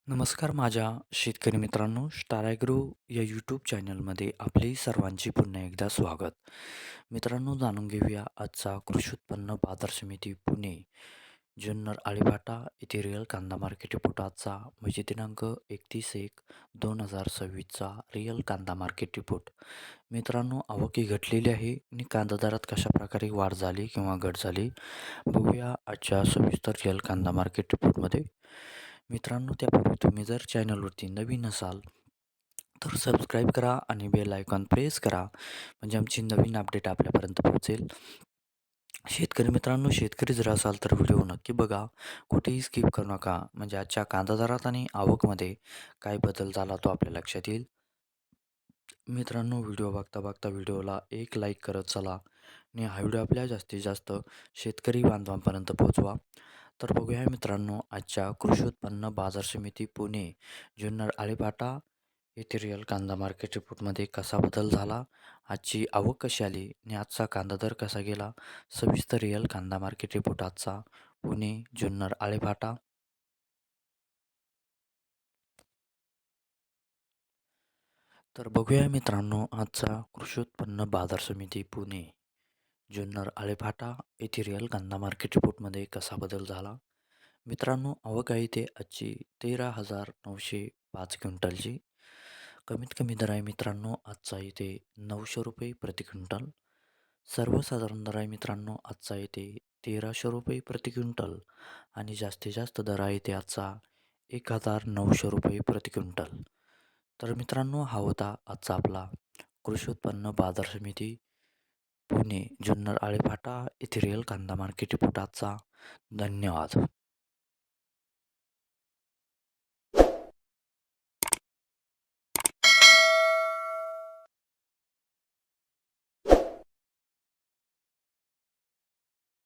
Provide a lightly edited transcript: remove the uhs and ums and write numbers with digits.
नमस्कार माझ्या शेतकरी मित्रांनो, स्टार ॲग्रो या यूट्यूब चॅनलमध्ये आपले सर्वांचे पुन्हा एकदा स्वागत. मित्रांनो, जाणून घेऊया आजचा कृषी उत्पन्न बाजार समिती पुणे जुन्नर आळेफाटा येथे रिअल कांदा मार्केट रिपोर्ट आजचा म्हणजे दिनांक 31/1/2026चा रिअल कांदा मार्केट रिपोर्ट. मित्रांनो, आवक ही घटलेली आहे आणि कांदा दरात कशाप्रकारे वाढ झाली किंवा घट झाली बघूया आजच्या सविस्तर रिअल कांदा मार्केट रिपोर्टमध्ये. मित्रांनो, त्यापूर्वी तुम्ही जर चॅनलवरती नवीन असाल तर सबस्क्राईब करा आणि बेल आयकॉन प्रेस करा म्हणजे आमची नवीन अपडेट आपल्यापर्यंत पोहोचेल. शेतकरी मित्रांनो, शेतकरी जर असाल तर व्हिडिओ नक्की बघा, कुठेही स्किप करू नका म्हणजे आजच्या कांदा दरात आणि आवकमध्ये काय बदल झाला तो आपल्या लक्षात येईल. मित्रांनो, व्हिडिओ बघता बघता व्हिडिओला एक लाईक करत चला आणि हा व्हिडिओ आपल्या जास्तीत जास्त शेतकरी बांधवांपर्यंत पोहोचवा. तर बघूया मित्रांनो, आजच्या कृषी उत्पन्न बाजार समिती पुणे जुन्नर आळेफाटा येथे रिअल कांदा मार्केट रिपोर्टमध्ये कसा बदल झाला, आजची आवक कशी आली आणि आजचा कांदा दर कसा गेला. सविस्तर रिअल कांदा मार्केट रिपोर्ट आजचा पुणे जुन्नर आळेफाटा. तर बघूया मित्रांनो, आजचा कृषी उत्पन्न बाजार समिती पुणे जुन्नर आळेफाटा येथे रिअल कांदा मार्केट रिपोर्टमध्ये कसा बदल झाला. मित्रांनो, आवक आहे ते आजची 13,905 क्विंटलची. कमीत कमी दर आहे मित्रांनो आजचा इथे 900 रुपये प्रति क्विंटल. सर्वसाधारण दर आहे मित्रांनो आजचा इथे 1,300 रुपये प्रति क्विंटल आणि जास्तीत जास्त दर आहे ते आजचा 1,900 रुपये प्रति क्विंटल. तर मित्रांनो, हा होता आजचा आपला कृषी उत्पन्न बाजार समिती पुणे जुन्नर आळेफाटा येथे रिअल कांदा मार्केट रिपोर्ट आजचा. धन्यवाद.